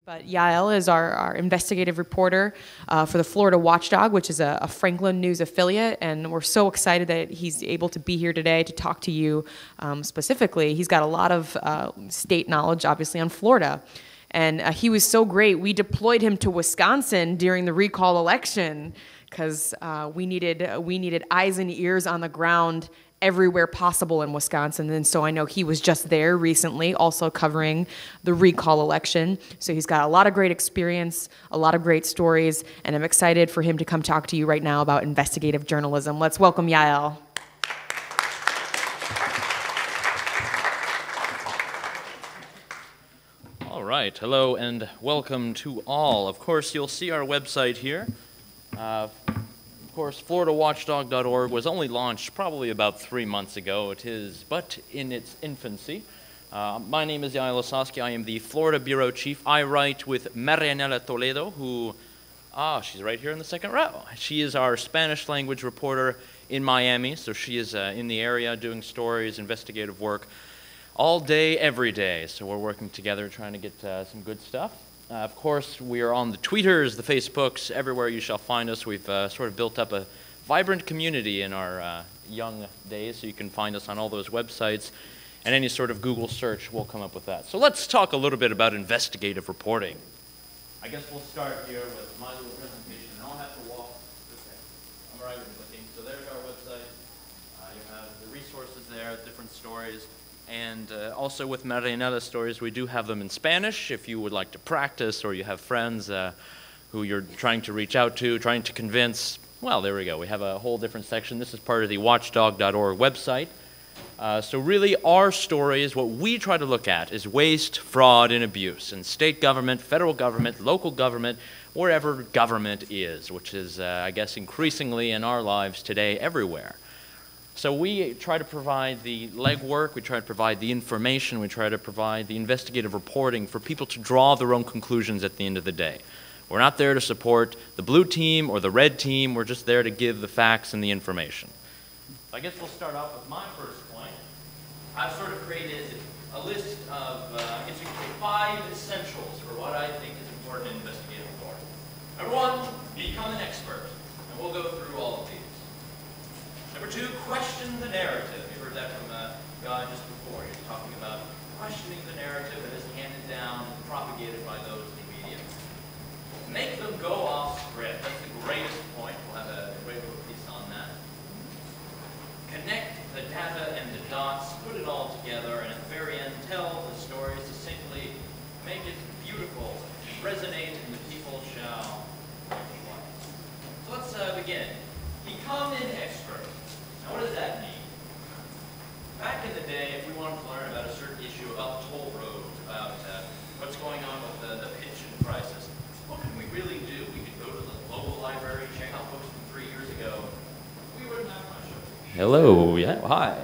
But Yael is our investigative reporter for the Florida Watchdog, which is a Franklin News affiliate, and we're so excited that he's able to be here today to talk to you specifically. He's got a lot of state knowledge, obviously, on Florida. And he was so great, we deployed him to Wisconsin during the recall election because we needed eyes and ears on the ground everywhere possible in Wisconsin. And so I know he was just there recently also covering the recall election. So he's got a lot of great experience, a lot of great stories, and I'm excited for him to come talk to you right now about investigative journalism. Let's welcome Yael. All right, hello and welcome to all. Of course, you'll see our website here. Of course, FloridaWatchdog.org was only launched probably about 3 months ago. It is but in its infancy. My name is Yael Ossowski. I am the Florida Bureau Chief. I write with Marianela Toledo, who, she's right here in the second row. She is our Spanish language reporter in Miami, so she is in the area doing stories, investigative work, all day, every day. So we're working together trying to get some good stuff. Of course, we are on the Tweeters, the Facebooks, everywhere you shall find us. We've sort of built up a vibrant community in our young days, so you can find us on all those websites, and any sort of Google search will come up with that. So let's talk a little bit about investigative reporting. I guess we'll start here with my little presentation, and I'll have to walk this way. I'm right looking. So there's our website. You have the resources there, different stories. And also with Marianela's stories, we do have them in Spanish if you would like to practice or you have friends who you're trying to reach out to, trying to convince. Well, there we go. We have a whole different section. This is part of the watchdog.org website. So really our stories, what we try to look at is waste, fraud, and abuse in state government, federal government, local government, wherever government is, which is, I guess, increasingly in our lives today everywhere. So we try to provide the legwork, we try to provide the information, we try to provide the investigative reporting for people to draw their own conclusions at the end of the day. We're not there to support the blue team or the red team, we're just there to give the facts and the information. I guess we'll start off with my first point. I've sort of created a list of, I guess you could say 5 essentials for what I think is important in investigative reporting. Number 1, become an expert, and we'll go through all of these. Number 2, question the narrative. You heard that from Guy just before. He's talking about questioning the narrative that is handed down and propagated by those in the media. Make them go off script. That's the greatest point. We'll have a great little piece on that. Connect the data and the dots, put it all together, and at the very end, tell the story succinctly, make it beautiful, resonate, and the people shall like. So let's begin. Become an expert. Now, what does that mean? Back in the day, if we wanted to learn about a certain issue, about toll roads, about what's going on with the pension crisis, what can we really do? We could go to the local library, check out books from 3 years ago. We wouldn't have much of it. Hello, yeah, hi.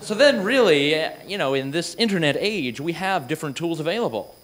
So then really, you know, in this internet age, we have different tools available.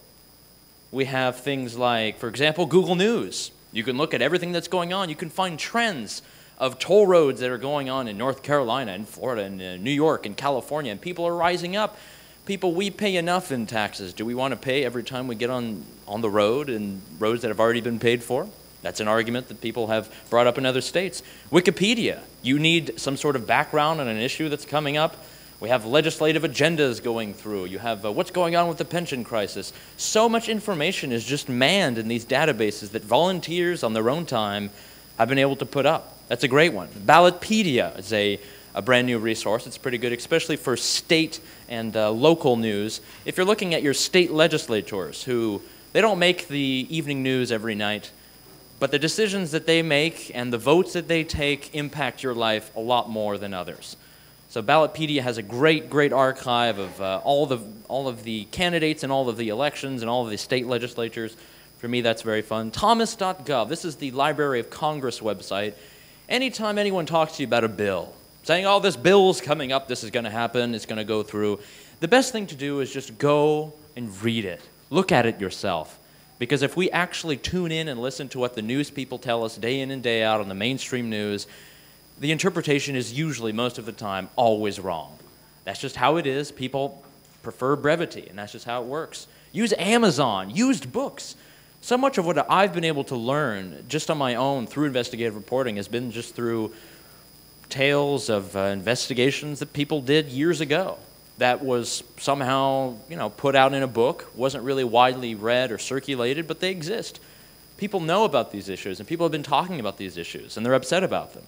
We have things like, for example, Google News. You can look at everything that's going on. You can find trends of toll roads that are going on in North Carolina and Florida and New York and California, and people are rising up. People, we pay enough in taxes. Do we want to pay every time we get on the road and roads that have already been paid for? That's an argument that people have brought up in other states. Wikipedia. You need some sort of background on an issue that's coming up. We have legislative agendas going through. You have what's going on with the pension crisis. So much information is just manned in these databases that volunteers on their own time have been able to put up. That's a great one. Ballotpedia is a brand new resource. It's pretty good, especially for state and local news. If you're looking at your state legislators who, they don't make the evening news every night, but the decisions that they make and the votes that they take impact your life a lot more than others. So Ballotpedia has a great, great archive of all of the candidates and all of the elections and all of the state legislatures. For me, that's very fun. Thomas.gov. This is the Library of Congress website. Anytime anyone talks to you about a bill, saying, oh, this bill's coming up, this is going to happen, it's going to go through, the best thing to do is just go and read it. Look at it yourself. Because if we actually tune in and listen to what the news people tell us day in and day out on the mainstream news, the interpretation is usually, most of the time, always wrong. That's just how it is. People prefer brevity, and that's just how it works. Use Amazon, used books. So much of what I've been able to learn just on my own through investigative reporting has been just through tales of investigations that people did years ago that was somehow, put out in a book, wasn't really widely read or circulated, but they exist. People know about these issues, and people have been talking about these issues, and they're upset about them.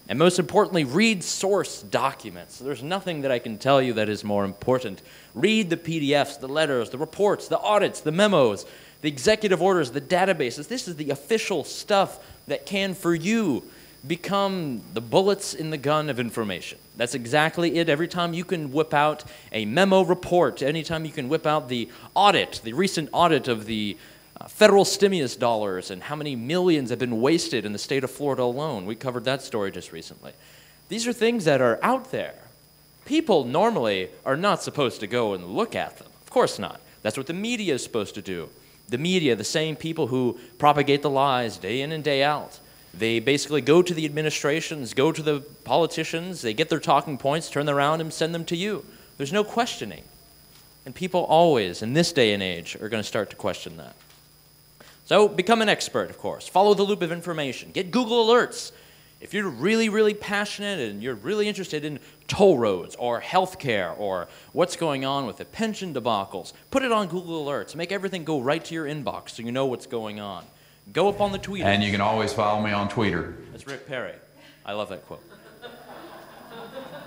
And most importantly, read source documents. There's nothing that I can tell you that is more important. Read the PDFs, the letters, the reports, the audits, the memos, the executive orders, the databases. This is the official stuff that can, for you, become the bullets in the gun of information. That's exactly it. Every time you can whip out a memo report, anytime you can whip out the audit, the recent audit of the federal stimulus dollars and how many millions have been wasted in the state of Florida alone. We covered that story just recently. These are things that are out there. People normally are not supposed to go and look at them. Of course not. That's what the media is supposed to do. The media, the same people who propagate the lies day in and day out. They basically go to the administrations, go to the politicians, they get their talking points, turn them around and send them to you. There's no questioning. And people always, in this day and age, are going to start to question that. So become an expert, of course. Follow the loop of information. Get Google alerts. If you're really, really passionate and you're really interested in toll roads or healthcare or what's going on with the pension debacles, put it on Google Alerts. Make everything go right to your inbox so you know what's going on. Go up on the Twitter. And you can always follow me on Twitter. That's Rick Perry. I love that quote.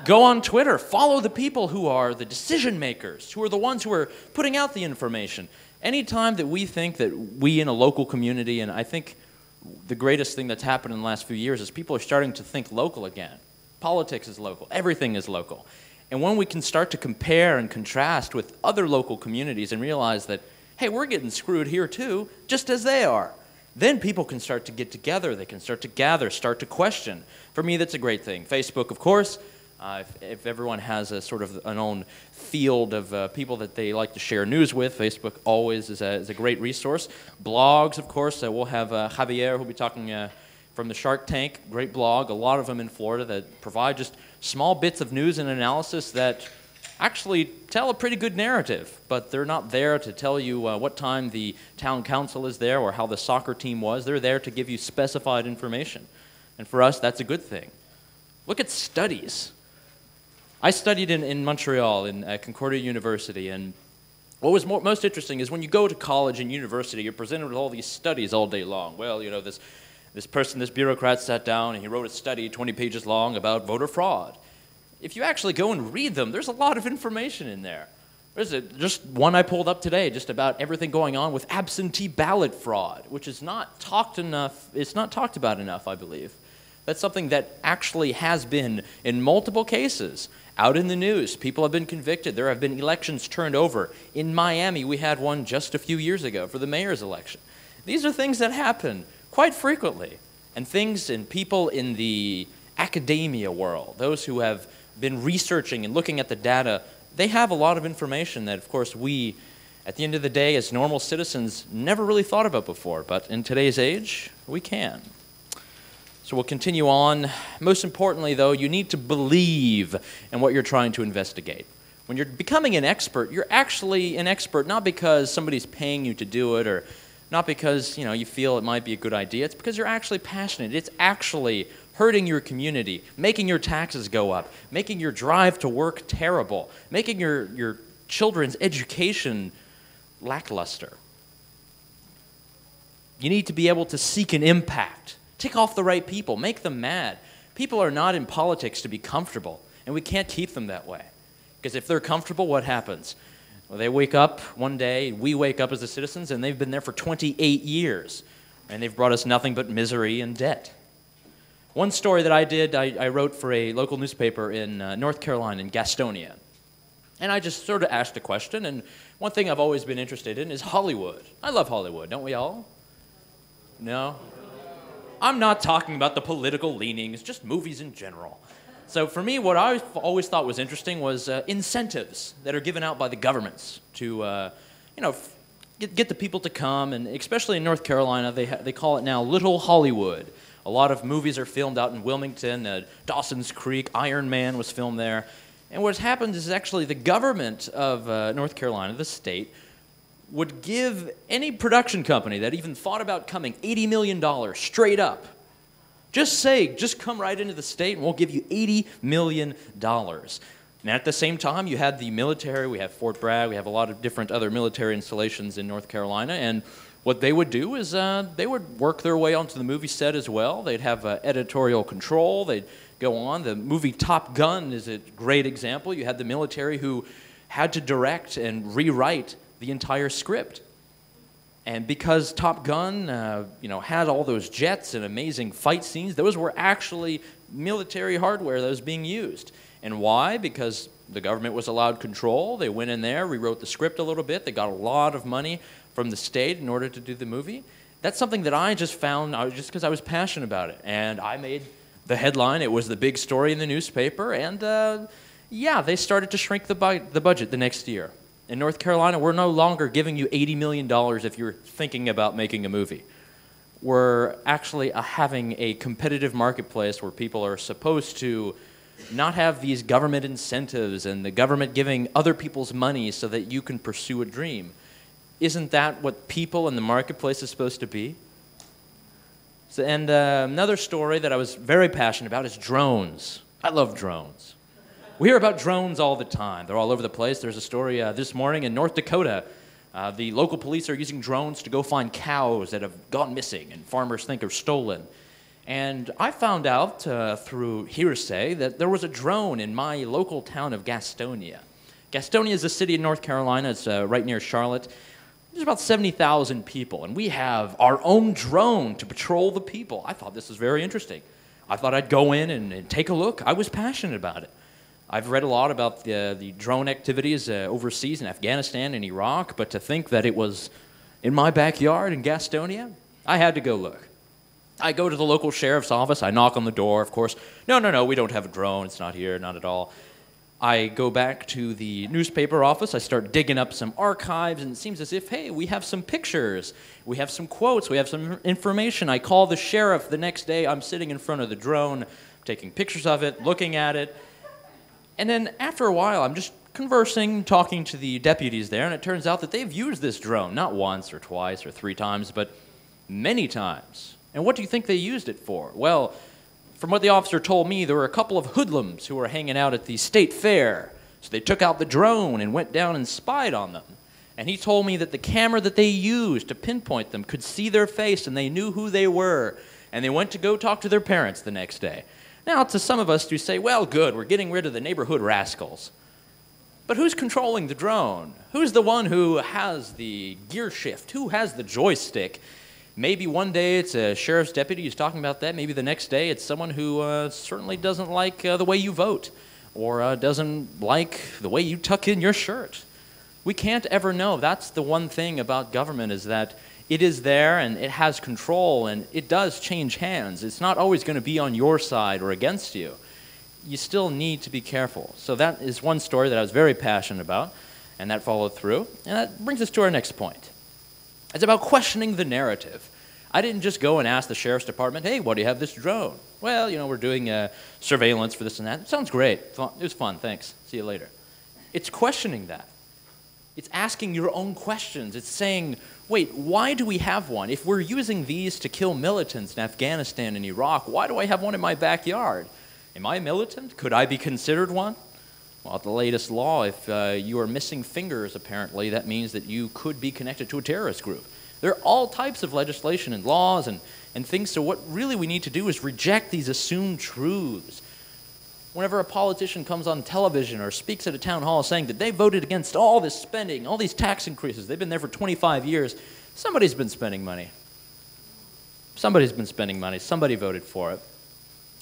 Go on Twitter. Follow the people who are the decision makers, who are the ones who are putting out the information. Anytime that we think that we in a local community, and I think the greatest thing that's happened in the last few years is people are starting to think local again. Politics is local. Everything is local. And when we can start to compare and contrast with other local communities and realize that, hey, we're getting screwed here too, just as they are, then people can start to get together. They can start to gather, start to question. For me, that's a great thing. Facebook, of course. If everyone has a sort of an own field of people that they like to share news with, Facebook always is a great resource. Blogs, of course, we'll have Javier who'll be talking from the Shark Tank, great blog, a lot of them in Florida that provide just small bits of news and analysis that actually tell a pretty good narrative, but they're not there to tell you what time the town council is there or how the soccer team was. They're there to give you specified information. And for us, that's a good thing. Look at studies. I studied in Montreal at Concordia University, and what was most interesting is when you go to college and university, you're presented with all these studies all day long. Well, this person, this bureaucrat sat down and he wrote a study 20 pages long about voter fraud. If you actually go and read them, there's a lot of information in there. There's just one I pulled up today, just about everything going on with absentee ballot fraud, which is not talked enough. It's not talked about enough, I believe. That's something that actually has been, in multiple cases, out in the news. People have been convicted. There have been elections turned over. In Miami, we had one just a few years ago for the mayor's election. These are things that happen quite frequently, and things and people in the academia world, those who have been researching and looking at the data, they have a lot of information that, of course, we, at the end of the day, as normal citizens, never really thought about before. But in today's age, we can. So we'll continue on. Most importantly, though, you need to believe in what you're trying to investigate. When you're becoming an expert, you're actually an expert not because somebody's paying you to do it or not because you feel it might be a good idea. It's because you're actually passionate. It's actually hurting your community, making your taxes go up, making your drive to work terrible, making your children's education lackluster. You need to be able to seek an impact. Tick off the right people. Make them mad. People are not in politics to be comfortable, and we can't keep them that way. Because if they're comfortable, what happens? Well, they wake up one day, we wake up as the citizens, and they've been there for 28 years, and they've brought us nothing but misery and debt. One story that I did, I wrote for a local newspaper in North Carolina, in Gastonia. And I just sort of asked a question, and one thing I've always been interested in is Hollywood. I love Hollywood, don't we all? No? I'm not talking about the political leanings, just movies in general. So for me, what I always thought was interesting was incentives that are given out by the governments to, get the people to come, and especially in North Carolina, they call it now Little Hollywood. A lot of movies are filmed out in Wilmington. Dawson's Creek, Iron Man was filmed there. And what's happened is actually the government of North Carolina, the state, would give any production company that even thought about coming $80 million straight up. Just come right into the state and we'll give you $80 million. And at the same time, you had the military, we have Fort Bragg, we have a lot of different other military installations in North Carolina, and what they would do is they would work their way onto the movie set as well. They'd have editorial control, they'd go on. The movie Top Gun is a great example. You had the military who had to direct and rewrite the entire script. And because Top Gun had all those jets and amazing fight scenes, those were actually military hardware that was being used. And why? Because the government was allowed control. They went in there, rewrote the script a little bit. They got a lot of money from the state in order to do the movie. That's something that I just found just because I was passionate about it. And I made the headline. It was the big story in the newspaper. And they started to shrink the budget the next year. In North Carolina, we're no longer giving you $80 million if you're thinking about making a movie. We're actually having a competitive marketplace where people are supposed to not have these government incentives and the government giving other people's money so that you can pursue a dream. Isn't that what people in the marketplace is supposed to be? So, and another story that I was very passionate about is drones. I love drones. We hear about drones all the time. They're all over the place. There's a story this morning in North Dakota. The local police are using drones to go find cows that have gone missing and farmers think are stolen. And I found out through hearsay that there was a drone in my local town of Gastonia. Gastonia is a city in North Carolina. It's right near Charlotte. There's about 70,000 people, and we have our own drone to patrol the people. I thought this was very interesting. I thought I'd go in and take a look. I was passionate about it. I've read a lot about the drone activities overseas in Afghanistan and Iraq, but to think that it was in my backyard in Gastonia, I had to go look. I go to the local sheriff's office. I knock on the door, of course. No, we don't have a drone. It's not here, not at all. I go back to the newspaper office. I start digging up some archives, and it seems as if, hey, we have some pictures. We have some quotes. We have some information. I call the sheriff the next day. I'm sitting in front of the drone, taking pictures of it, looking at it. And then after a while, I'm just conversing, talking to the deputies there, and it turns out that they've used this drone, not once or twice or 3 times, but many times. And what do you think they used it for? Well, from what the officer told me, there were a couple of hoodlums who were hanging out at the state fair. So they took out the drone and went down and spied on them. And he told me that the camera that they used to pinpoint them could see their face and they knew who they were. And they went to go talk to their parents the next day. Now, to some of us who say, well, good, we're getting rid of the neighborhood rascals. But who's controlling the drone? Who's the one who has the gear shift? Who has the joystick? Maybe one day it's a sheriff's deputy who's talking about that. Maybe the next day it's someone who certainly doesn't like the way you vote or doesn't like the way you tuck in your shirt. We can't ever know. That's the one thing about government is that it is there and it has control and it does change hands. It's not always going to be on your side or against you. You still need to be careful. So that is one story that I was very passionate about and that followed through. And that brings us to our next point. It's about questioning the narrative. I didn't just go and ask the sheriff's department, hey, why do you have this drone? Well, we're doing surveillance for this and that. It sounds great. It was fun, thanks. See you later. It's questioning that. It's asking your own questions. It's saying, wait, why do we have one? If we're using these to kill militants in Afghanistan and Iraq, why do I have one in my backyard? Am I a militant? Could I be considered one? Well, at the latest law, if you are missing fingers, apparently, that means that you could be connected to a terrorist group. There are all types of legislation and laws and things, so what really we need to do is reject these assumed truths. Whenever a politician comes on television or speaks at a town hall saying that they voted against all this spending, all these tax increases, they've been there for 25 years, somebody's been spending money. Somebody's been spending money. Somebody voted for it.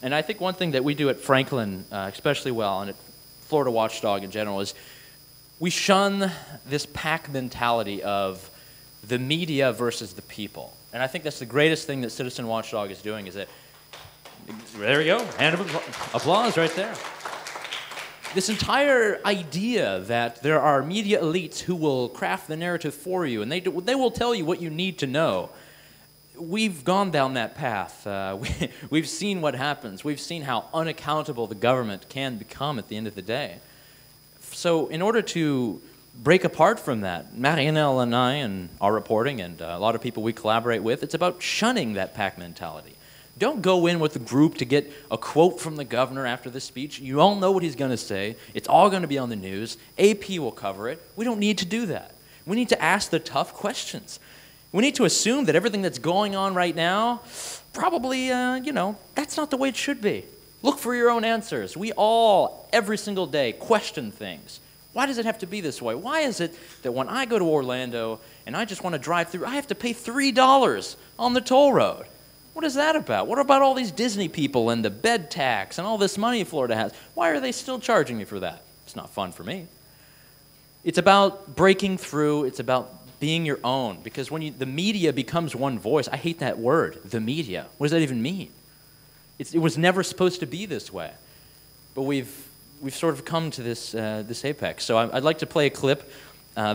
And I think one thing that we do at Franklin especially well, and at Florida Watchdog in general, is we shun this pack mentality of the media versus the people. And I think that's the greatest thing that Citizen Watchdog is doing is that, there we go, hand of applause right there. This entire idea that there are media elites who will craft the narrative for you and they will tell you what you need to know. We've gone down that path. We've seen what happens. We've seen how unaccountable the government can become at the end of the day. So in order to break apart from that, Marianelle and I and our reporting and a lot of people we collaborate with, it's about shunning that pack mentality. Don't go in with a group to get a quote from the governor after the speech. You all know what he's going to say. It's all going to be on the news. AP will cover it. We don't need to do that. We need to ask the tough questions. We need to assume that everything that's going on right now, probably, that's not the way it should be. Look for your own answers. We all, every single day, question things. Why does it have to be this way? Why is it that when I go to Orlando and I just want to drive through, I have to pay $3 on the toll road? What is that about? What about all these Disney people and the bed tax and all this money Florida has? Why are they still charging me for that? It's not fun for me. It's about breaking through. It's about being your own. Because when the media becomes one voice, I hate that word, the media. What does that even mean? It was never supposed to be this way. But we've sort of come to this apex. So I'd like to play a clip.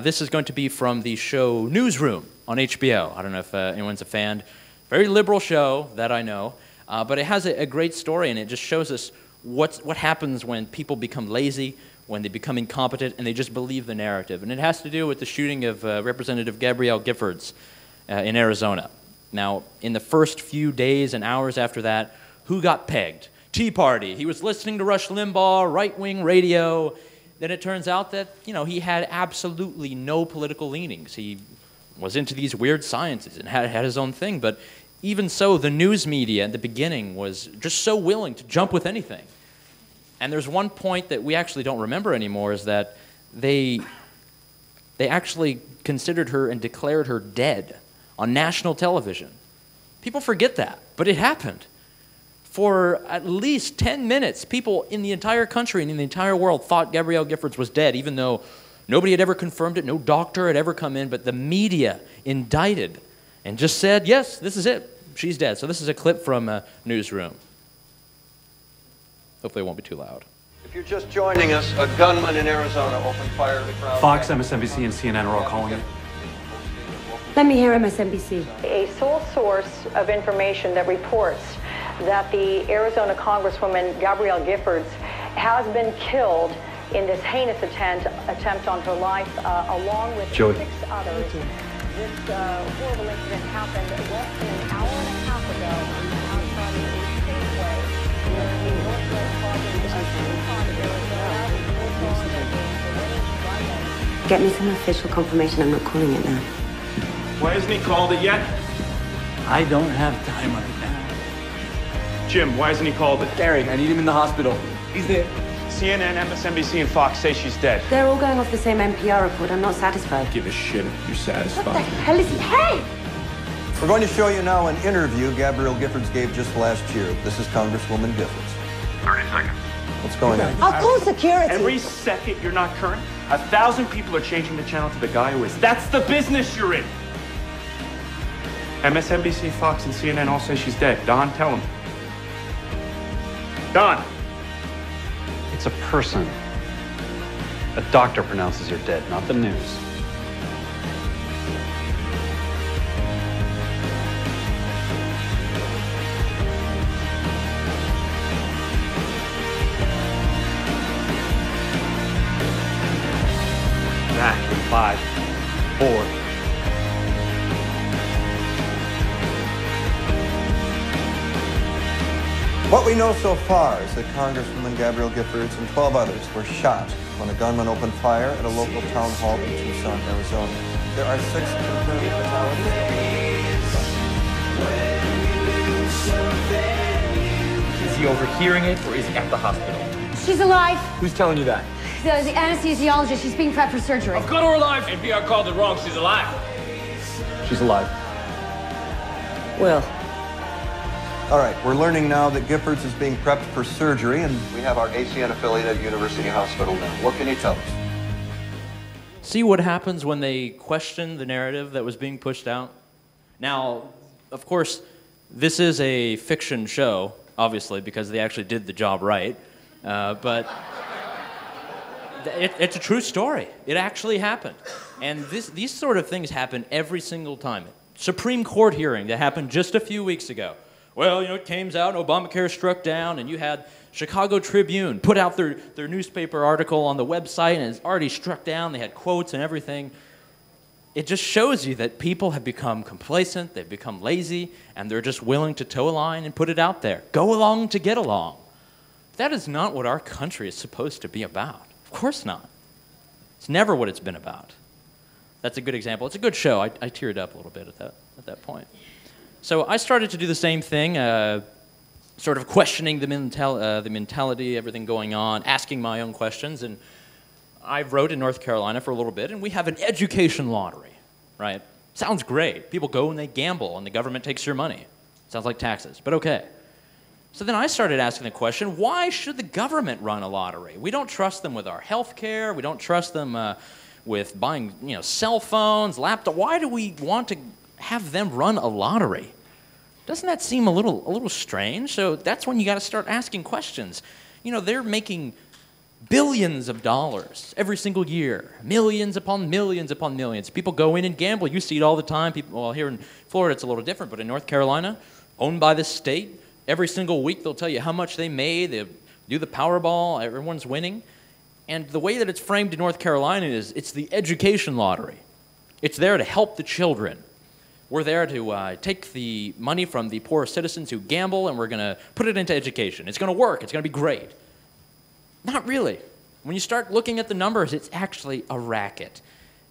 This is going to be from the show Newsroom on HBO. I don't know if anyone's a fan. Very liberal show, that I know, but it has a great story, and it just shows us what happens when people become lazy, when they become incompetent, and they just believe the narrative. And it has to do with the shooting of Representative Gabrielle Giffords in Arizona. Now, in the first few days and hours after that, who got pegged? Tea Party. He was listening to Rush Limbaugh, right-wing radio. Then it turns out that, he had absolutely no political leanings. He was into these weird sciences and had his own thing, but even so, the news media at the beginning was just so willing to jump with anything. And there's one point that we actually don't remember anymore, is that they actually considered her and declared her dead on national television. People forget that, but it happened. For at least 10 minutes, people in the entire country and in the entire world thought Gabrielle Giffords was dead, even though nobody had ever confirmed it, no doctor had ever come in, but the media indicted and just said, yes, this is it, she's dead. So this is a clip from Newsroom. Hopefully it won't be too loud. If you're just joining us, a gunman in Arizona opened fire at the crowd. Fox, MSNBC, and CNN are all calling it. Let me hear MSNBC. A sole source of information that reports that the Arizona Congresswoman Gabrielle Giffords has been killed in this heinous attempt on her life, along with Joey. 6 others. This horrible incident happened less than an hour and a half ago outside of a Safeway near the northwest quadrant of Tucson, Arizona. Get me some official confirmation I'm not calling it now. Why hasn't he called it yet? I don't have time right now. Jim, why hasn't he called it? Gary, I need him in the hospital. He's there. CNN, MSNBC, and Fox say she's dead. They're all going off the same NPR report. I'm not satisfied. Give a shit if you're satisfied. What the hell is he? Hey! We're going to show you now an interview Gabrielle Giffords gave just last year. This is Congresswoman Giffords. 30 seconds. What's going on? I'll call security. Every second you're not current, 1,000 people are changing the channel to the guy who is. That's the business you're in. MSNBC, Fox, and CNN all say she's dead. Don, tell him. Don! It's a person. A doctor pronounces her dead, not the news. Back in 5, 4. What we know so far is that Congresswoman Gabrielle Giffords and 12 others were shot when a gunman opened fire at a local town hall in Tucson, Arizona. There are 6 confirmed fatalities. Is he overhearing it, or is he at the hospital? She's alive. Who's telling you that? The anesthesiologist. She's being prepped for surgery. I've got her alive! NPR called it wrong. She's alive. She's alive. Will. All right, we're learning now that Giffords is being prepped for surgery, and we have our ACN affiliate at University Hospital now. What can you tell us? See what happens when they question the narrative that was being pushed out? Now, of course, this is a fiction show, obviously, because they actually did the job right. But it's a true story. It actually happened. And these sort of things happen every single time. Supreme Court hearing that happened just a few weeks ago. Well, it came out and Obamacare struck down, and you had Chicago Tribune put out their newspaper article on the website, and it's already struck down. They had quotes and everything. It just shows you that people have become complacent, they've become lazy, and they're just willing to toe a line and put it out there. Go along to get along. That is not what our country is supposed to be about. Of course not. It's never what it's been about. That's a good example. It's a good show. I teared up a little bit at that point. So I started to do the same thing, sort of questioning the mentality, everything going on, asking my own questions, and I wrote in North Carolina for a little bit, and we have an education lottery, right? Sounds great. People go and they gamble, and the government takes your money. Sounds like taxes, but okay. So then I started asking the question, why should the government run a lottery? We don't trust them with our health care. We don't trust them with buying, cell phones, laptops. Why do we want to have them run a lottery? Doesn't that seem a little strange? So that's when you got to start asking questions. They're making billions of dollars every single year, millions upon millions upon millions. People go in and gamble. You see it all the time. Well, here in Florida it's a little different, but in North Carolina, owned by the state, every single week they'll tell you how much they made. They do the Powerball. Everyone's winning. And the way that it's framed in North Carolina is it's the education lottery. It's there to help the children. We're there to take the money from the poor citizens who gamble, and we're going to put it into education. It's going to work. It's going to be great. Not really. When you start looking at the numbers, it's actually a racket.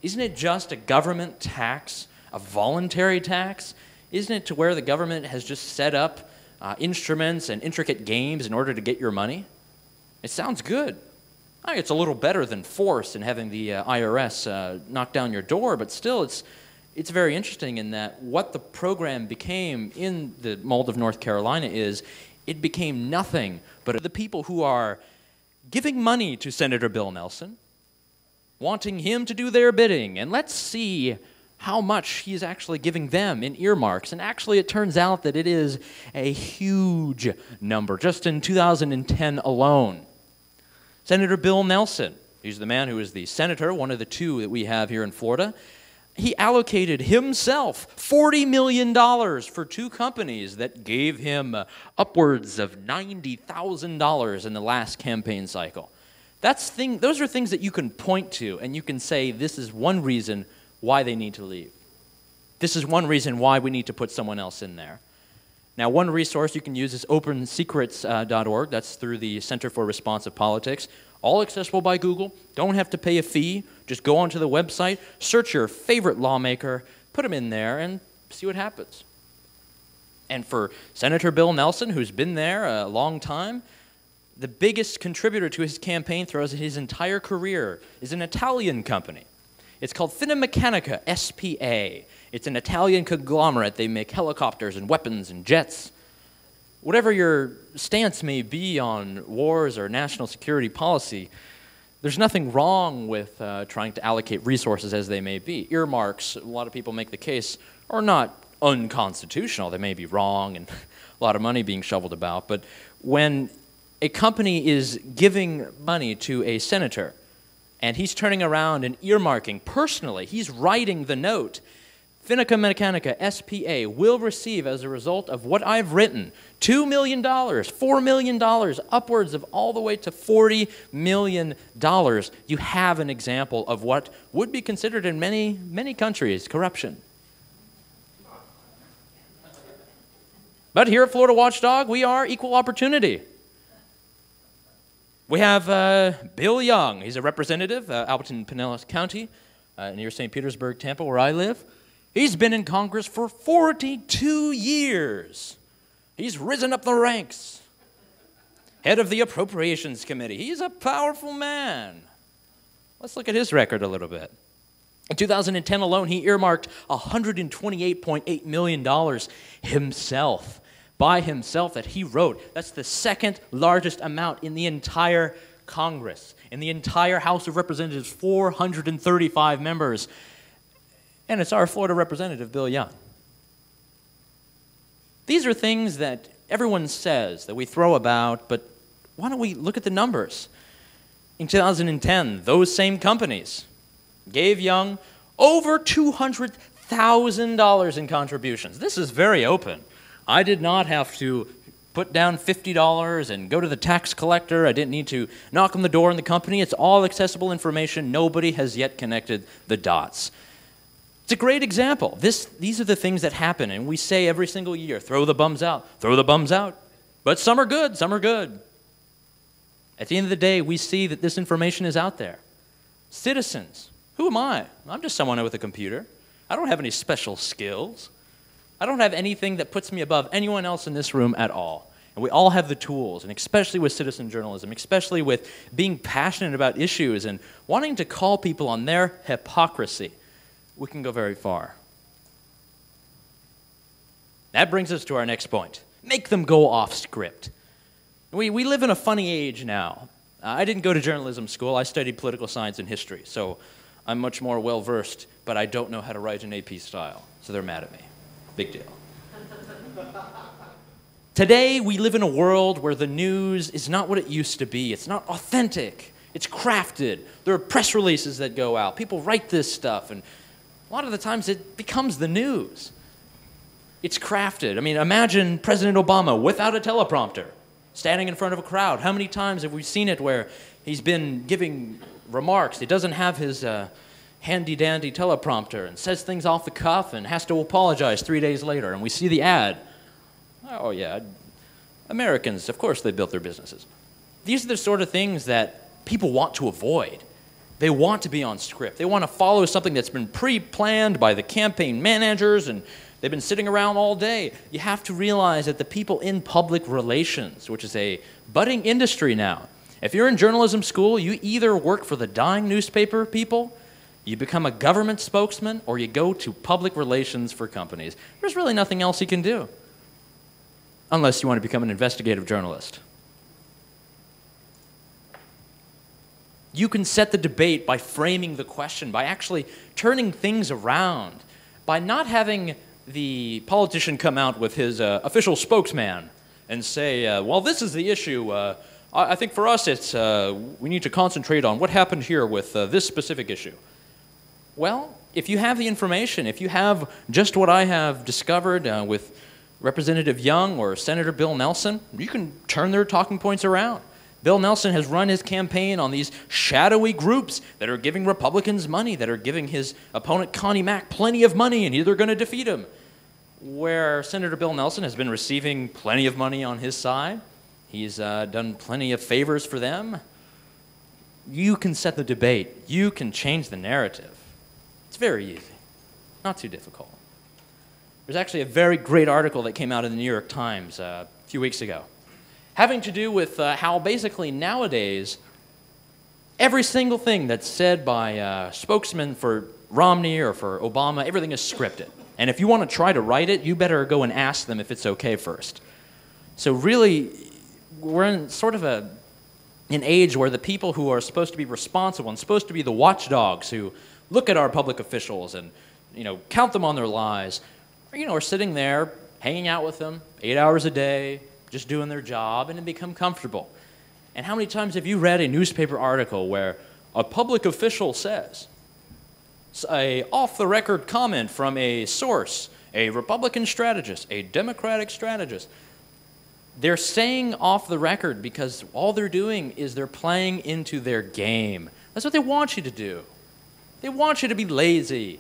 Isn't it just a government tax, a voluntary tax? Isn't it to where the government has just set up instruments and intricate games in order to get your money? It sounds good. I think it's a little better than force and having the IRS knock down your door, but still it's very interesting in that what the program became in the mold of North Carolina is it became nothing but the people who are giving money to Senator Bill Nelson, wanting him to do their bidding, and let's see how much he's actually giving them in earmarks. And actually it turns out that it is a huge number, just in 2010 alone. Senator Bill Nelson, he's the man who is the senator, one of the two that we have here in Florida, he allocated himself $40 million for two companies that gave him upwards of $90,000 in the last campaign cycle. Those are things that you can point to, and you can say this is one reason why they need to leave. This is one reason why we need to put someone else in there. Now, one resource you can use is opensecrets.org. That's through the Center for Responsive Politics. All accessible by Google. Don't have to pay a fee. Just go onto the website, search your favorite lawmaker, put them in there, and see what happens. And for Senator Bill Nelson, who's been there a long time, the biggest contributor to his campaign throughout his entire career is an Italian company. It's called Finmeccanica, SPA. It's an Italian conglomerate. They make helicopters and weapons and jets. Whatever your stance may be on wars or national security policy, there's nothing wrong with trying to allocate resources as they may be. Earmarks, a lot of people make the case, are not unconstitutional. They may be wrong and a lot of money being shoveled about. But when a company is giving money to a senator and he's turning around and earmarking personally, he's writing the note, Finmeccanica, SPA, will receive, as a result of what I've written, $2 million, $4 million, upwards of all the way to $40 million. You have an example of what would be considered in many, many countries corruption. But here at Florida Watchdog, we are equal opportunity. We have Bill Young. He's a representative, Alberton, Pinellas County, near St. Petersburg, Tampa, where I live. He's been in Congress for 42 years. He's risen up the ranks. Head of the Appropriations Committee. He's a powerful man. Let's look at his record a little bit. In 2010 alone, he earmarked $128.8 million himself, by himself, that he wrote. That's the second largest amount in the entire Congress. In the entire House of Representatives, 435 members. And it's our Florida representative, Bill Young. These are things that everyone says, that we throw about, but why don't we look at the numbers? In 2010, those same companies gave Young over $200,000 in contributions. This is very open. I did not have to put down $50 and go to the tax collector. I didn't need to knock on the door in the company. It's all accessible information. Nobody has yet connected the dots. It's a great example. These are the things that happen, and we say every single year, throw the bums out, throw the bums out. But some are good, some are good. At the end of the day, we see that this information is out there. Citizens, who am I? I'm just someone with a computer. I don't have any special skills. I don't have anything that puts me above anyone else in this room at all. And we all have the tools, and especially with citizen journalism, especially with being passionate about issues and wanting to call people on their hypocrisy, we can go very far. That brings us to our next point. Make them go off script. We live in a funny age now. I didn't go to journalism school. I studied political science and history, so I'm much more well-versed, but I don't know how to write an AP style, so they're mad at me. Big deal. Today, we live in a world where the news is not what it used to be. It's not authentic. It's crafted. There are press releases that go out. People write this stuff, and a lot of the times it becomes the news. It's crafted. I mean, imagine President Obama without a teleprompter, standing in front of a crowd. How many times have we seen it where he's been giving remarks? He doesn't have his handy-dandy teleprompter and says things off the cuff and has to apologize 3 days later, and we see the ad. Oh, yeah, Americans, of course they built their businesses. These are the sort of things that people want to avoid. They want to be on script. They want to follow something that's been pre-planned by the campaign managers, and they've been sitting around all day. You have to realize that the people in public relations, which is a budding industry now, if you're in journalism school, you either work for the dying newspaper people, you become a government spokesman, or you go to public relations for companies. There's really nothing else you can do, unless you want to become an investigative journalist. You can set the debate by framing the question, by actually turning things around, by not having the politician come out with his official spokesman and say, well, this is the issue. I think for us, it's we need to concentrate on what happened here with this specific issue. Well, if you have the information, if you have just what I have discovered with Representative Young or Senator Bill Nelson, you can turn their talking points around. Bill Nelson has run his campaign on these shadowy groups that are giving Republicans money, that are giving his opponent Connie Mack plenty of money, and they're going to defeat him. Where Senator Bill Nelson has been receiving plenty of money on his side. He's done plenty of favors for them. You can set the debate. You can change the narrative. It's very easy, not too difficult. There's actually a very great article that came out in the New York Times a few weeks ago, having to do with how basically nowadays every single thing that's said by spokesmen for Romney or for Obama, everything is scripted. And if you want to try to write it, you better go and ask them if it's okay first. So really, we're in sort of an age where the people who are supposed to be responsible and supposed to be the watchdogs who look at our public officials and, count them on their lies, are sitting there, hanging out with them 8 hours a day, just doing their job, and then become comfortable. And how many times have you read a newspaper article where a public official says, a off-the-record comment from a source, a Republican strategist, a Democratic strategist? They're saying off the record because all they're doing is they're playing into their game. That's what they want you to do. They want you to be lazy.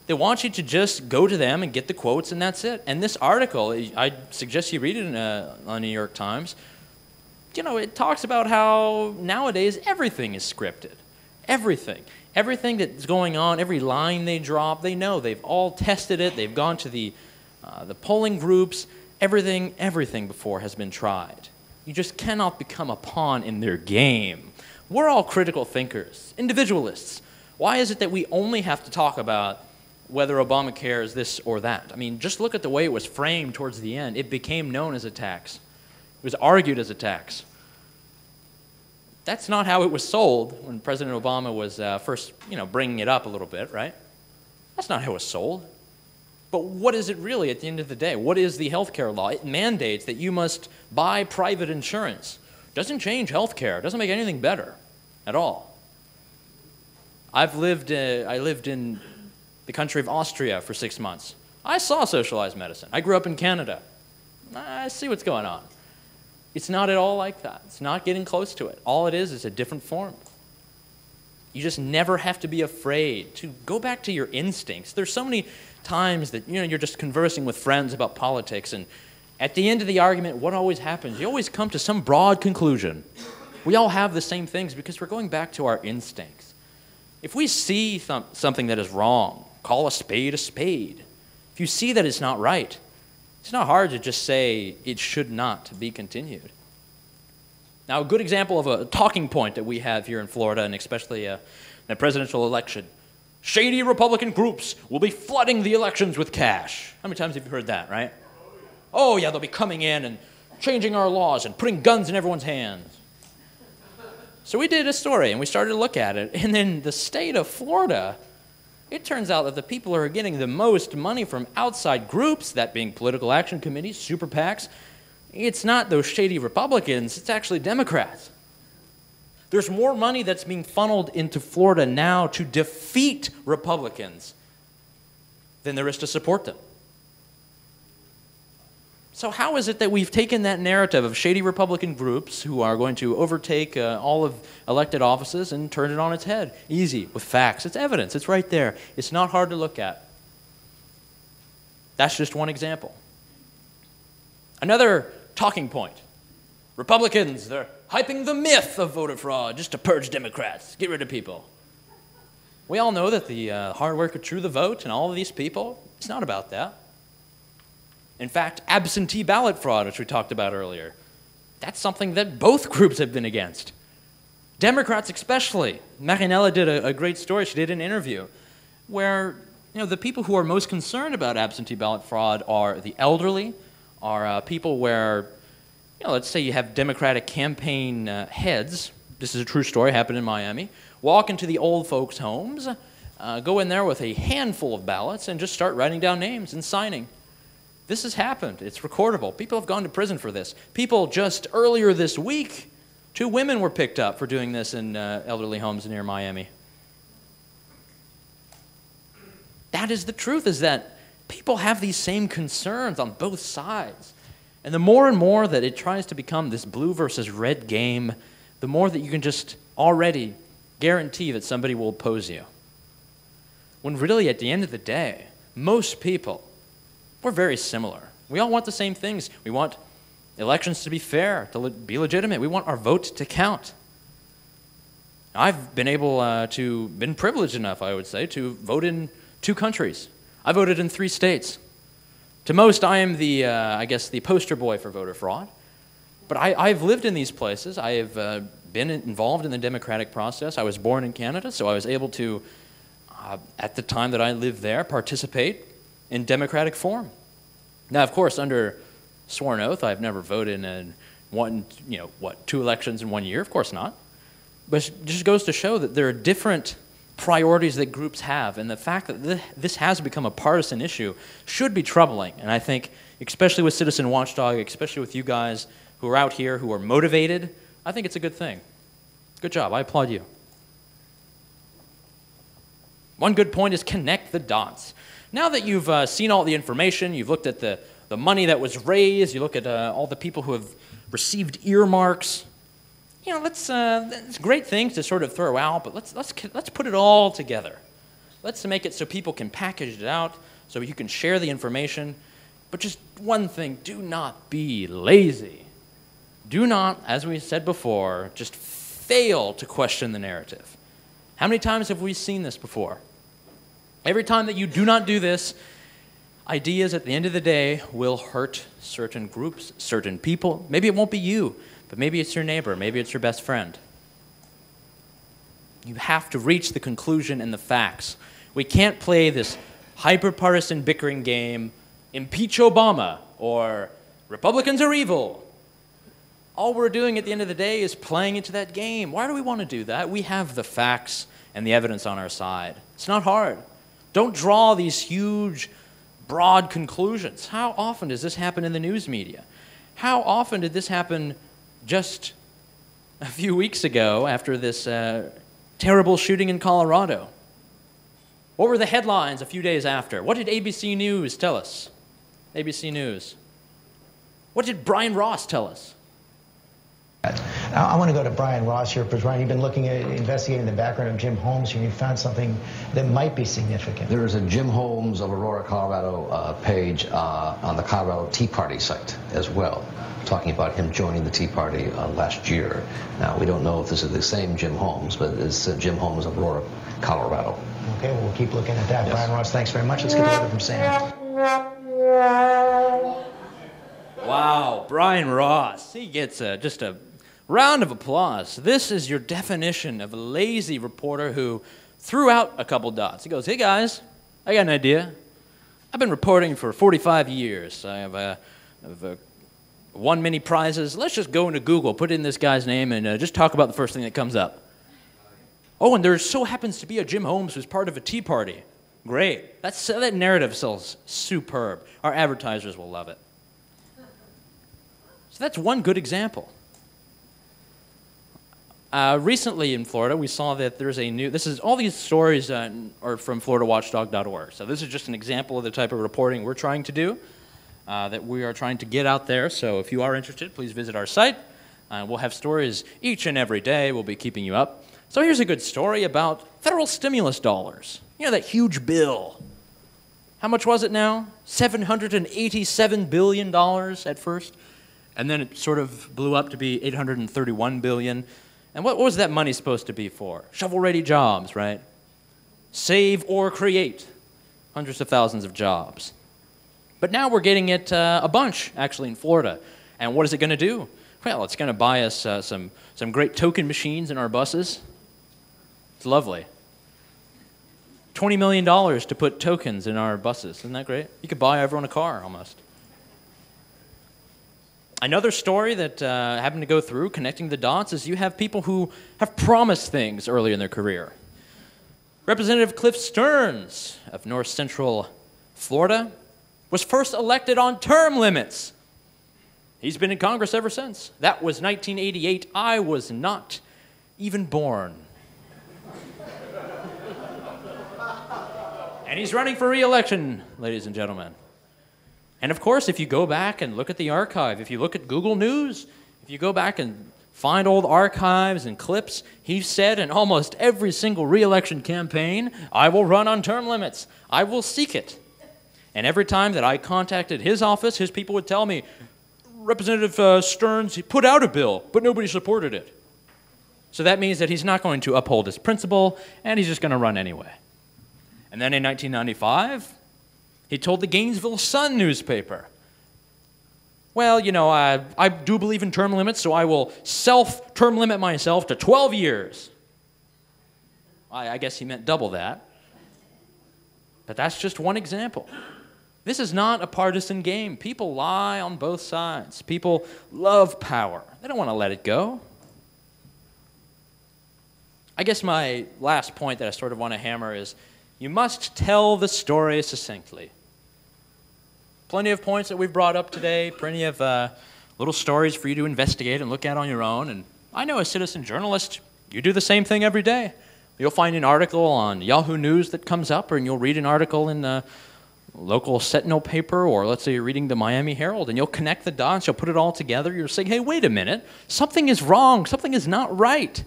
They want you to just go to them and get the quotes, and that's it. And this article, I suggest you read it on New York Times. It talks about how nowadays everything is scripted. Everything. Everything that's going on, every line they drop, they know. They've all tested it. They've gone to the polling groups. Everything before has been tried. You just cannot become a pawn in their game. We're all critical thinkers, individualists. Why is it that we only have to talk about whether Obamacare is this or that? I mean, just look at the way it was framed towards the end. It became known as a tax. It was argued as a tax. That's not how it was sold when President Obama was first, bringing it up a little bit, right? That's not how it was sold. But what is it really at the end of the day? What is the health care law? It mandates that you must buy private insurance. Doesn't change health care. Doesn't make anything better at all. I lived in the country of Austria for 6 months. I saw socialized medicine. I grew up in Canada. I see what's going on. It's not at all like that. It's not getting close to it. All it is a different form. You just never have to be afraid to go back to your instincts. There's so many times that you're just conversing with friends about politics, and at the end of the argument, what always happens? You always come to some broad conclusion. We all have the same things because we're going back to our instincts. If we see something that is wrong, call a spade a spade. If you see that it's not right, it's not hard to just say it should not be continued. Now, a good example of a talking point that we have here in Florida, and especially in a presidential election, shady Republican groups will be flooding the elections with cash. How many times have you heard that, right? Oh, yeah, they'll be coming in and changing our laws and putting guns in everyone's hands. So we did a story, and we started to look at it, and in the state of Florida, it turns out that the people who are getting the most money from outside groups, that being political action committees, super PACs, it's not those shady Republicans, it's actually Democrats. There's more money that's being funneled into Florida now to defeat Republicans than there is to support them. So how is it that we've taken that narrative of shady Republican groups who are going to overtake all of elected offices and turn it on its head? Easy, with facts. It's evidence. It's right there. It's not hard to look at. That's just one example. Another talking point. Republicans, they're hyping the myth of voter fraud just to purge Democrats, get rid of people. We all know that the hard work of True the Vote and all of these people, it's not about that. In fact, absentee ballot fraud, which we talked about earlier, that's something that both groups have been against. Democrats especially. Marinella did a great story. She did an interview where the people who are most concerned about absentee ballot fraud are the elderly, are people where, let's say you have Democratic campaign heads, this is a true story, happened in Miami, walk into the old folks' homes, go in there with a handful of ballots and just start writing down names and signing. This has happened. It's recordable. People have gone to prison for this. People just earlier this week, 2 women were picked up for doing this in elderly homes near Miami. That is the truth, is that people have these same concerns on both sides. And the more and more that it tries to become this blue versus red game, the more that you can just already guarantee that somebody will oppose you. When really, at the end of the day, most people, we're very similar. We all want the same things. We want elections to be fair, to be legitimate. We want our vote to count. I've been been privileged enough, I would say, to vote in 2 countries. I voted in 3 states. To most, I am the poster boy for voter fraud. But I've lived in these places. I have been involved in the democratic process. I was born in Canada, so I was able to, at the time that I lived there, participate in democratic form. Now, of course, under sworn oath, I've never voted in 2 elections in 1 year. Of course not. But it just goes to show that there are different priorities that groups have, and the fact that this has become a partisan issue should be troubling. And I think, especially with Citizen Watchdog, especially with you guys who are out here, who are motivated, I think it's a good thing. Good job. I applaud you. One good point is connect the dots. Now that you've seen all the information, you've looked at the money that was raised, you look at all the people who have received earmarks, it's great things to sort of throw out, but let's put it all together. Let's make it so people can package it out, so you can share the information. But just one thing, do not be lazy. Do not, as we said before, just fail to question the narrative. How many times have we seen this before? Every time that you do not do this, ideas at the end of the day will hurt certain groups, certain people. Maybe it won't be you, but maybe it's your neighbor, maybe it's your best friend. You have to reach the conclusion and the facts. We can't play this hyper-partisan bickering game, impeach Obama, or Republicans are evil. All we're doing at the end of the day is playing into that game. Why do we want to do that? We have the facts and the evidence on our side. It's not hard. Don't draw these huge, broad conclusions. How often does this happen in the news media? How often did this happen just a few weeks ago after this terrible shooting in Colorado? What were the headlines a few days after? What did ABC News tell us? ABC News. What did Brian Ross tell us? I want to go to Brian Ross here, because Brian, you've been looking at investigating the background of Jim Holmes, and you found something that might be significant. There is a Jim Holmes of Aurora, Colorado page on the Colorado Tea Party site as well, talking about him joining the Tea Party last year. Now, we don't know if this is the same Jim Holmes, but it's Jim Holmes of Aurora, Colorado. Okay, well, we'll keep looking at that. Yes. Brian Ross, thanks very much. Let's get the letter from Sam. Wow, Brian Ross. He gets just a round of applause. This is your definition of a lazy reporter who threw out a couple dots. He goes, hey guys, I got an idea. I've been reporting for 45 years. I have won many prizes. Let's just go into Google, put in this guy's name, and just talk about the first thing that comes up. Oh, and there so happens to be a Jim Holmes who's part of a Tea Party. Great. That narrative sells superb. Our advertisers will love it. So that's one good example. Recently in Florida, we saw that there's a new, all these stories are from FloridaWatchdog.org. So this is just an example of the type of reporting we're trying to do, that we are trying to get out there. So if you are interested, please visit our site. We'll have stories each and every day. We'll be keeping you up. So here's a good story about federal stimulus dollars. You know, that huge bill. How much was it now? $787 billion at first. And then it sort of blew up to be $831 billion. And what was that money supposed to be for? Shovel-ready jobs, right? Save or create hundreds of thousands of jobs. But now we're getting it a bunch, actually, in Florida. And what is it going to do? Well, it's going to buy us some great token machines in our buses. It's lovely. $20 million to put tokens in our buses. Isn't that great? You could buy everyone a car, almost. Another story that happened to go through, connecting the dots, is you have people who have promised things early in their career. Representative Cliff Stearns of North Central Florida was first elected on term limits. He's been in Congress ever since. That was 1988. I was not even born. And he's running for re-election, ladies and gentlemen. And of course, if you go back and look at the archive, if you look at Google News, if you go back and find old archives and clips, he said in almost every single re-election campaign, I will run on term limits. I will seek it. And every time that I contacted his office, his people would tell me, Representative Stearns, he put out a bill, but nobody supported it. So that means that he's not going to uphold his principle, and he's just going to run anyway. And then in 1995, he told the Gainesville Sun newspaper, well, you know, I do believe in term limits, so I will self-term limit myself to 12 years. I guess he meant double that. But that's just one example. This is not a partisan game. People lie on both sides. People love power. They don't want to let it go. I guess my last point that I sort of want to hammer is you must tell the story succinctly. Plenty of points that we've brought up today, plenty of little stories for you to investigate and look at on your own. And I know as citizen journalist, you do the same thing every day. You'll find an article on Yahoo News that comes up, or you'll read an article in the local Sentinel paper, or let's say you're reading the Miami Herald, and you'll connect the dots, you'll put it all together, you'll say, hey, wait a minute, something is wrong, something is not right.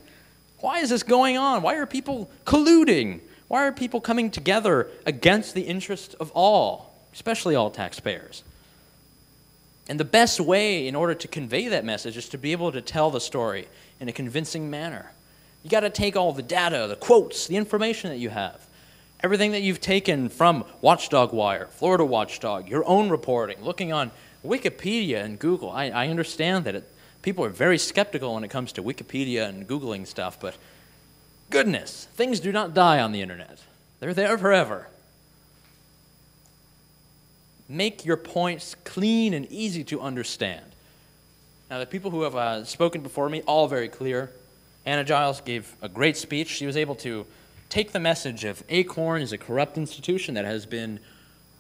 Why is this going on? Why are people colluding? Why are people coming together against the interest of all, especially all taxpayers? And the best way in order to convey that message is to be able to tell the story in a convincing manner. You got to take all the data, the quotes, the information that you have, everything that you've taken from Watchdog Wire, Florida Watchdog, your own reporting, looking on Wikipedia and Google. I understand that people are very skeptical when it comes to Wikipedia and Googling stuff, but goodness, things do not die on the internet. They're there forever. Make your points clean and easy to understand. Now, the people who have spoken before me, all very clear. Anna Giles gave a great speech. She was able to take the message of ACORN is a corrupt institution that has been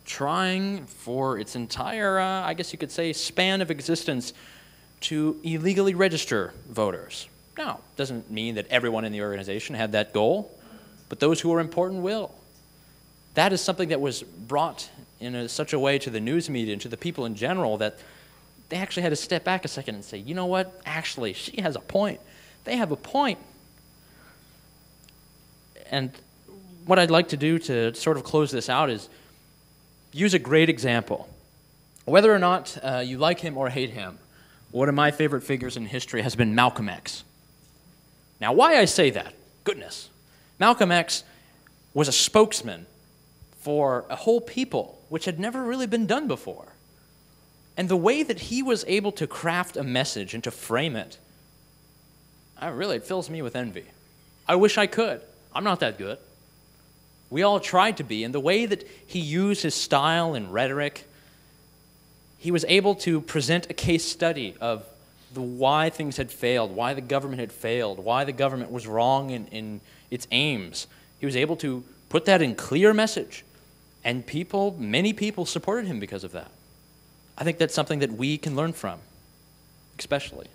trying for its entire, I guess you could say, span of existence to illegally register voters. Now, it doesn't mean that everyone in the organization had that goal, but those who are important will. That is something that was brought in such a way to the news media and to the people in general that they actually had to step back a second and say, you know what, actually, she has a point. They have a point. And what I'd like to do to sort of close this out is use a great example. Whether or not you like him or hate him, one of my favorite figures in history has been Malcolm X. Now, why I say that? Goodness. Malcolm X was a spokesman for a whole people, which had never really been done before. And the way that he was able to craft a message and to frame it, it fills me with envy. I wish I could. I'm not that good. We all tried to be, and the way that he used his style and rhetoric, he was able to present a case study of why things had failed, why the government had failed, why the government was wrong in its aims. He was able to put that in clear message, and many people supported him because of that. I think that's something that we can learn from, especially.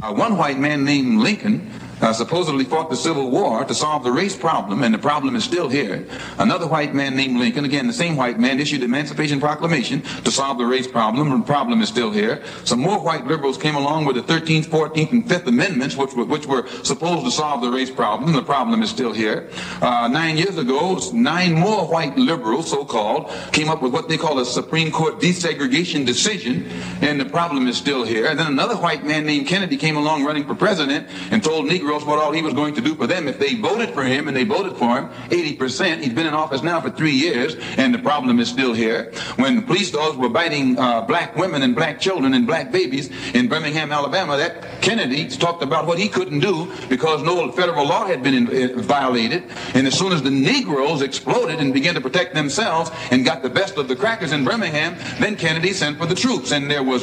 One white man named Lincoln supposedly fought the Civil War to solve the race problem, and the problem is still here. Another white man named Lincoln, again the same white man, issued the Emancipation Proclamation to solve the race problem, and the problem is still here. Some more white liberals came along with the 13th, 14th, and 5th Amendments, which were supposed to solve the race problem, and the problem is still here. 9 years ago, 9 more white liberals, so-called, came up with what they call a Supreme Court desegregation decision, and the problem is still here. And then another white man named Kennedy came along running for president and told Negroes what all he was going to do for them if they voted for him, and they voted for him 80%. He's been in office now for 3 years, and the problem is still here. When police dogs were biting black women and black children and black babies in Birmingham, Alabama, that Kennedy talked about what he couldn't do because no federal law had been violated. And as soon as the Negroes exploded and began to protect themselves and got the best of the crackers in Birmingham, then Kennedy sent for the troops. And there was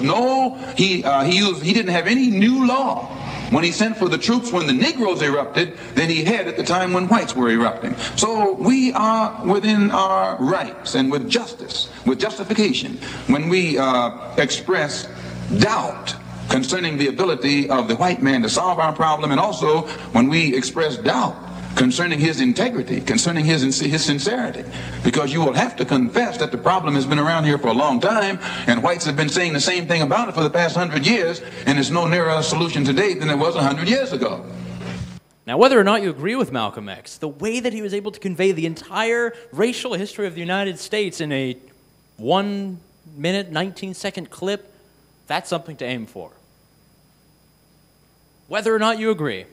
he didn't have any new law when he sent for the troops when the Negroes erupted than he had at the time when whites were erupting. So we are within our rights and with justice, with justification, when we express doubt concerning the ability of the white man to solve our problem, and also when we express doubt concerning his integrity, concerning his sincerity, because you will have to confess that the problem has been around here for a long time, and whites have been saying the same thing about it for the past 100 years, and it's no nearer a solution today than it was 100 years ago. Now, whether or not you agree with Malcolm X, the way that he was able to convey the entire racial history of the United States in a 1-minute, 19-second clip, that's something to aim for. Whether or not you agree.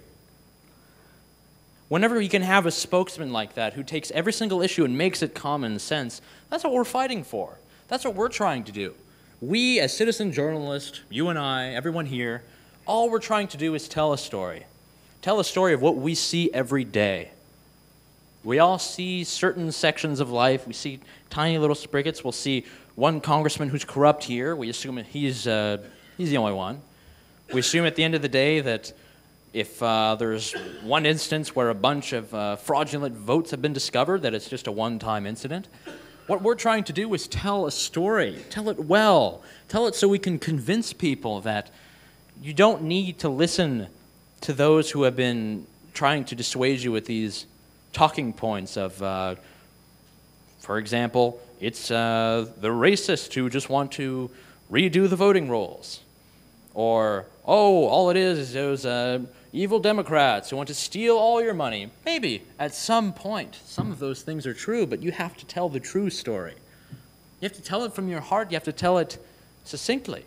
Whenever you can have a spokesman like that who takes every single issue and makes it common sense, that's what we're fighting for. That's what we're trying to do. We, as citizen journalists, you and I, everyone here, all we're trying to do is tell a story. Tell a story of what we see every day. We all see certain sections of life. We see tiny little spriggets. We'll see one congressman who's corrupt here. We assume he's the only one. We assume at the end of the day that if there's one instance where a bunch of fraudulent votes have been discovered, that it's just a one-time incident. What we're trying to do is tell a story, tell it well, tell it so we can convince people that you don't need to listen to those who have been trying to dissuade you with these talking points of, for example, it's the racists who just want to redo the voting rolls. Or, oh, all it is those evil Democrats who want to steal all your money. Maybe, at some point, some of those things are true, but you have to tell the true story. You have to tell it from your heart. You have to tell it succinctly.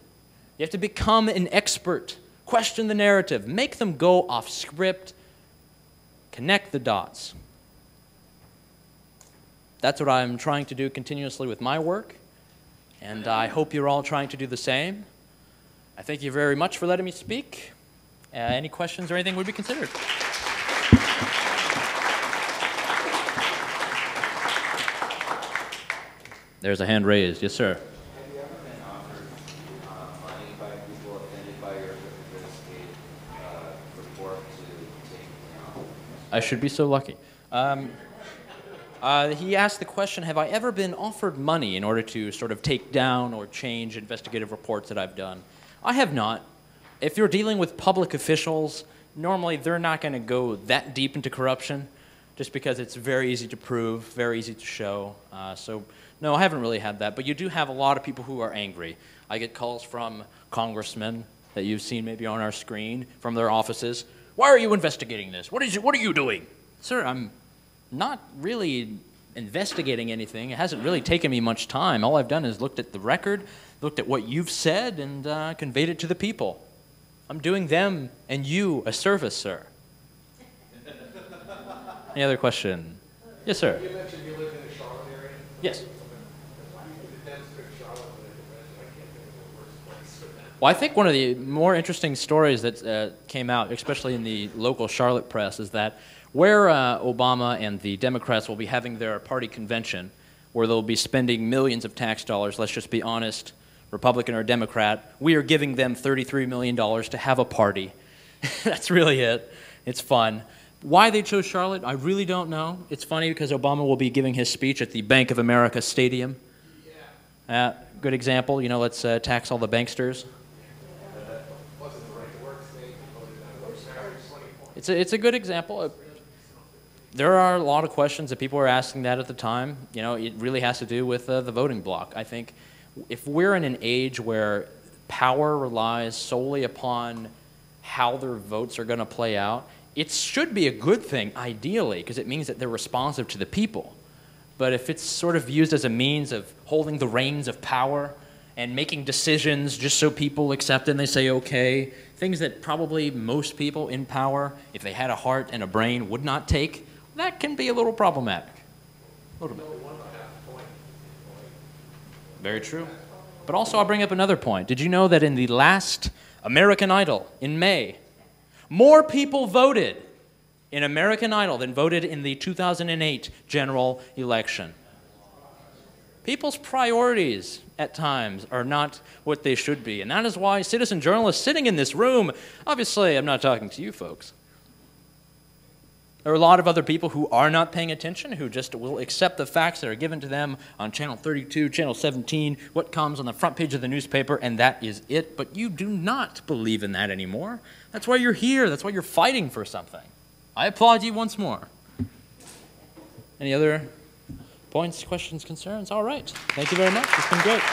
You have to become an expert. Question the narrative. Make them go off script. Connect the dots. That's what I'm trying to do continuously with my work, and I hope you're all trying to do the same. I thank you very much for letting me speak. Any questions or anything would be considered. There's a hand raised. Yes, sir. Have you ever been offered money by people offended by your investigative report to take down? I should be so lucky. He asked the question, have I ever been offered money in order to sort of take down or change investigative reports that I've done? I have not. If you're dealing with public officials, normally they're not going to go that deep into corruption. just because it's very easy to prove, very easy to show. So no, I haven't really had that, but you do have a lot of people who are angry. I get calls from congressmen that you've seen maybe on our screen from their offices. Why are you investigating this? What are you doing? Sir, I'm not really investigating anything. It hasn't really taken me much time. All I've done is looked at the record, looked at what you've said, and conveyed it to the people. I'm doing them and you a service, sir. Any other question? Yes, sir. You mentioned you live in the Charlotte area? Yes. Well, I think one of the more interesting stories that came out, especially in the local Charlotte press, is that where Obama and the Democrats will be having their party convention, where they'll be spending millions of tax dollars, let's just be honest, Republican or Democrat, we are giving them $33 million to have a party. That's really it. It's fun. Why they chose Charlotte, I really don't know. It's funny because Obama will be giving his speech at the Bank of America Stadium. Good example, you know, let's tax all the banksters. It's a good example. There are a lot of questions that people were asking that at the time. You know, it really has to do with the voting bloc. I think if we're in an age where power relies solely upon how their votes are going to play out, it should be a good thing, ideally, because it means that they're responsive to the people. But if it's sort of used as a means of holding the reins of power and making decisions just so people accept it and they say, okay, things that probably most people in power, if they had a heart and a brain, would not take, that can be a little problematic. A little bit. Very true. But also I'll bring up another point. Did you know that in the last American Idol in May, more people voted in American Idol than voted in the 2008 general election? People's priorities at times are not what they should be, and that is why citizen journalists sitting in this room, obviously I'm not talking to you folks. There are a lot of other people who are not paying attention, who just will accept the facts that are given to them on Channel 32, Channel 17, what comes on the front page of the newspaper, and that is it. But you do not believe in that anymore. That's why you're here. That's why you're fighting for something. I applaud you once more. Any other points, questions, concerns? All right. Thank you very much. It's been great.